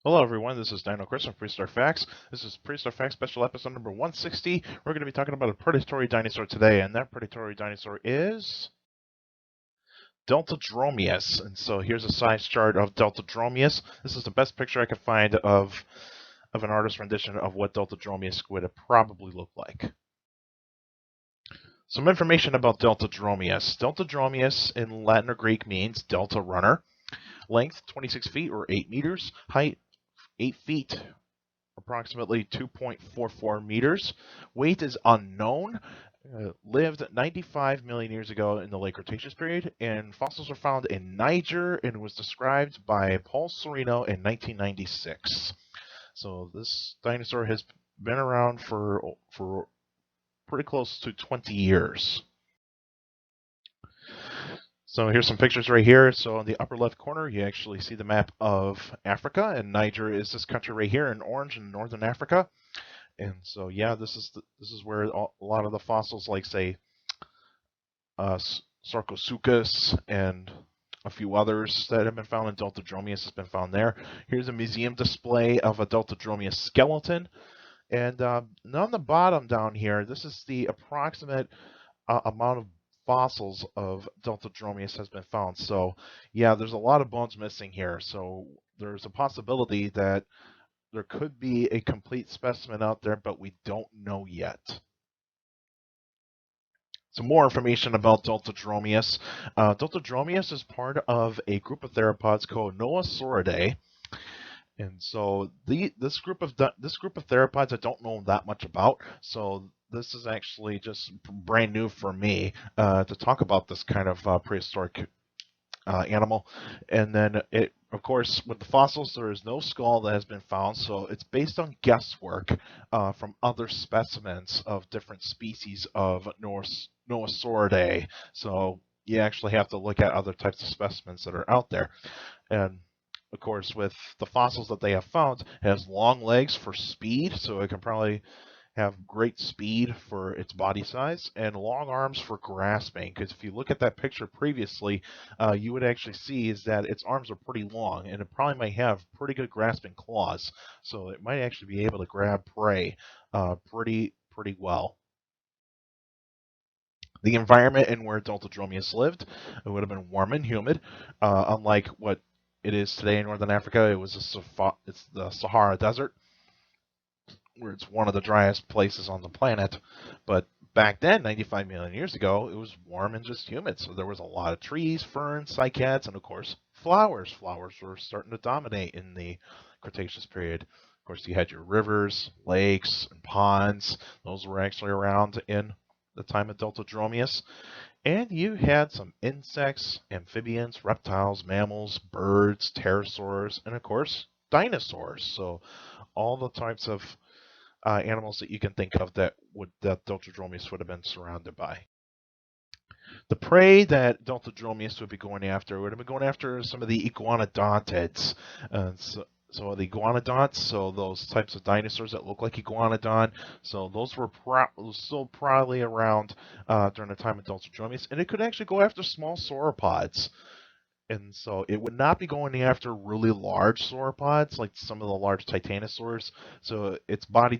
Hello everyone, this is Dino Chris from Prehistoric Facts. This is Prehistoric Facts special episode number 160. We're going to be talking about a predatory dinosaur today, and that predatory dinosaur is Deltadromeus. And so here's a size chart of Deltadromeus. This is the best picture I could find of an artist rendition of what Deltadromeus would have probably looked like. Some information about Deltadromeus. Deltadromeus in Latin or Greek means delta runner. Length 26 feet or 8 meters. Height 8 feet, approximately 2.44 meters. Weight is unknown. Lived 95 million years ago in the late Cretaceous period, and fossils are found in Niger and was described by Paul Sereno in 1996. So this dinosaur has been around for pretty close to 20 years. So here's some pictures right here. So in the upper left corner, you actually see the map of Africa, and Niger is this country right here in orange in northern Africa. And so yeah, this is where a lot of the fossils, like say Sarcosuchus and a few others that have been found in Deltadromeus has been found there. Here's a museum display of a Deltadromeus skeleton. And on the bottom down here, this is the approximate amount of fossils of Deltadromeus has been found. So yeah, there's a lot of bones missing here. So there's a possibility that there could be a complete specimen out there, but we don't know yet. Some more information about Deltadromeus. Deltadromeus is part of a group of theropods called Noasauridae. And so this group of theropods I don't know that much about. So this is actually just brand new for me to talk about this kind of prehistoric animal. And then of course, with the fossils, there is no skull that has been found, so it's based on guesswork from other specimens of different species of Noasauridae. So you actually have to look at other types of specimens that are out there. And of course, with the fossils that they have found, it has long legs for speed, so it can probably have great speed for its body size, and long arms for grasping. Because if you look at that picture previously, you would actually see is that its arms are pretty long, and it probably might have pretty good grasping claws. So it might actually be able to grab prey pretty well. The environment in where Deltadromeus lived, it would have been warm and humid, unlike what it is today in northern Africa. It's the Sahara Desert, where it's one of the driest places on the planet. But back then, 95 million years ago, it was warm and just humid. So there was a lot of trees, ferns, cycads, and of course, flowers. Flowers were starting to dominate in the Cretaceous period. Of course, you had your rivers, lakes, and ponds. Those were actually around in the time of Deltadromeus. And you had some insects, amphibians, reptiles, mammals, birds, pterosaurs, and of course, dinosaurs. So all the types of animals that you can think of that Deltadromeus would have been surrounded by. The prey that Deltadromeus would be going after would have been going after some of the iguanodontids. So the iguanodonts, so those types of dinosaurs that look like iguanodon, so those were still probably around during the time of Deltadromeus, and it could actually go after small sauropods. And so it would not be going after really large sauropods like some of the large titanosaurs. So its body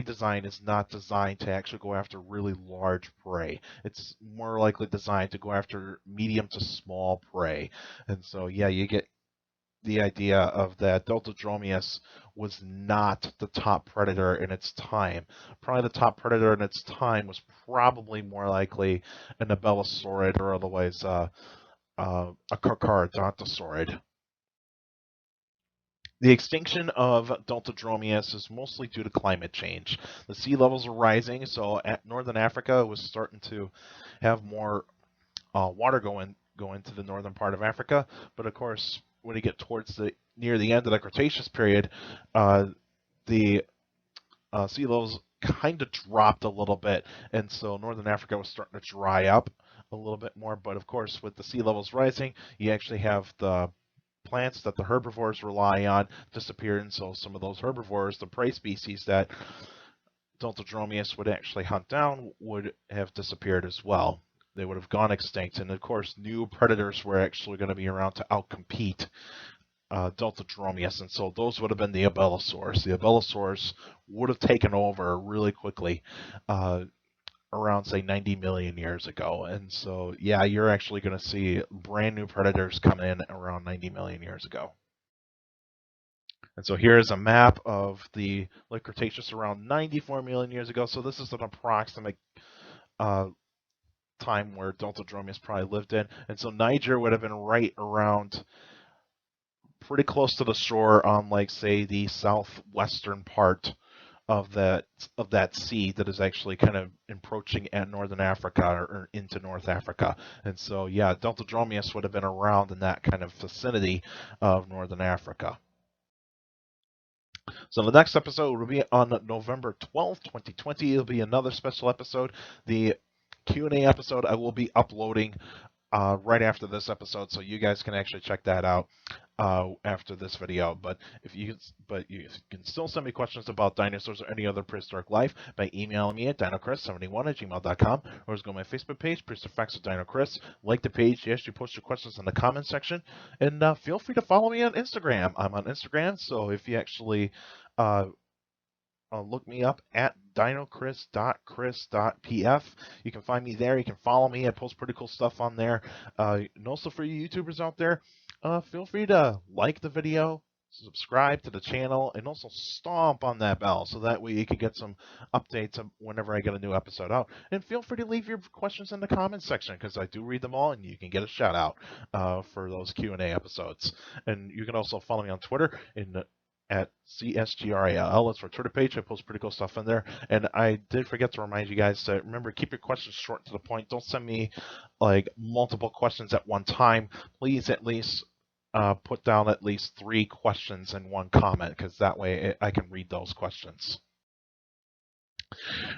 design is not designed to actually go after really large prey. It's more likely designed to go after medium to small prey. And so yeah, you get the idea of that Deltadromeus was not the top predator in its time. Probably the top predator in its time was probably more likely an abelosaurid or otherwise a carcharodontosaurid. The extinction of Deltadromeus is mostly due to climate change. The sea levels are rising, so northern Africa was starting to have more water go into the northern part of Africa. But of course, when you get towards the near the end of the Cretaceous period, the sea levels kind of dropped a little bit, and so northern Africa was starting to dry up a little bit more. But of course, with the sea levels rising, you actually have the plants that the herbivores rely on disappearing. So some of those herbivores, the prey species that Deltadromeus would actually hunt down, would have disappeared as well. They would have gone extinct, and of course, new predators were actually going to be around to outcompete Deltadromeus, and so those would have been the abelisaurs. The abelisaurs would have taken over really quickly around, say, 90 million years ago. And so, yeah, you're actually going to see brand new predators come in around 90 million years ago. And so here is a map of the late Cretaceous around 94 million years ago. So this is an approximate time where Deltadromeus probably lived in. And so Niger would have been right around pretty close to the shore on, like, say, the southwestern part of that sea that is actually kind of encroaching at northern Africa or into North Africa. And so, yeah, Deltadromeus would have been around in that kind of vicinity of northern Africa. So the next episode will be on November 12th, 2020. It'll be another special episode. The Q&A episode I will be uploading right after this episode, so you guys can actually check that out after this video. But you can still send me questions about dinosaurs or any other prehistoric life by emailing me at dinochrist71@gmail.com, or just go to my Facebook page, Prehistoric Facts with Dino Chris. Like the page, yes, you post your questions in the comment section, and feel free to follow me on Instagram. I'm on Instagram, so if you actually look me up at dinochrist.chris.pf. You can find me there. You can follow me. I post pretty cool stuff on there. And also for you YouTubers out there, feel free to like the video, subscribe to the channel, and also stomp on that bell so that way you can get some updates whenever I get a new episode out. And feel free to leave your questions in the comments section because I do read them all, and you can get a shout out for those Q&A episodes. And you can also follow me on Twitter at CSGRAL. That's our Twitter page. I post pretty cool stuff in there. And I did forget to remind you guys to remember, keep your questions short and to the point. Don't send me like multiple questions at one time. Please at least put down at least 3 questions in one comment, because that way I can read those questions.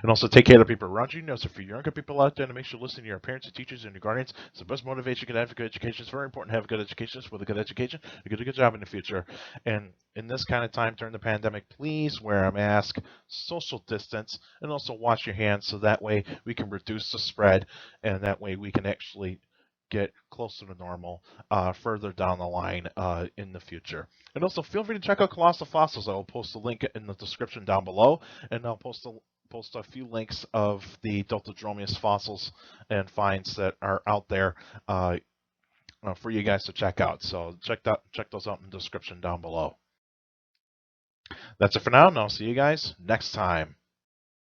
And also take care of the people around you. So for younger people out there, to make sure you listen to your parents, your teachers, and your guardians. It's the best motivation you can have for good education. It's very important to have a good education. With a good education, you get a good job in the future. And in this kind of time during the pandemic, please wear a mask, social distance, and also wash your hands so that way we can reduce the spread, and that way we can actually get closer to normal further down the line in the future. And also feel free to check out Colossal Fossils. I will post a link in the description down below, and I'll post a few links of the Deltadromeus fossils and finds that are out there for you guys to check out. So check those out in the description down below. That's it for now, and I'll see you guys next time.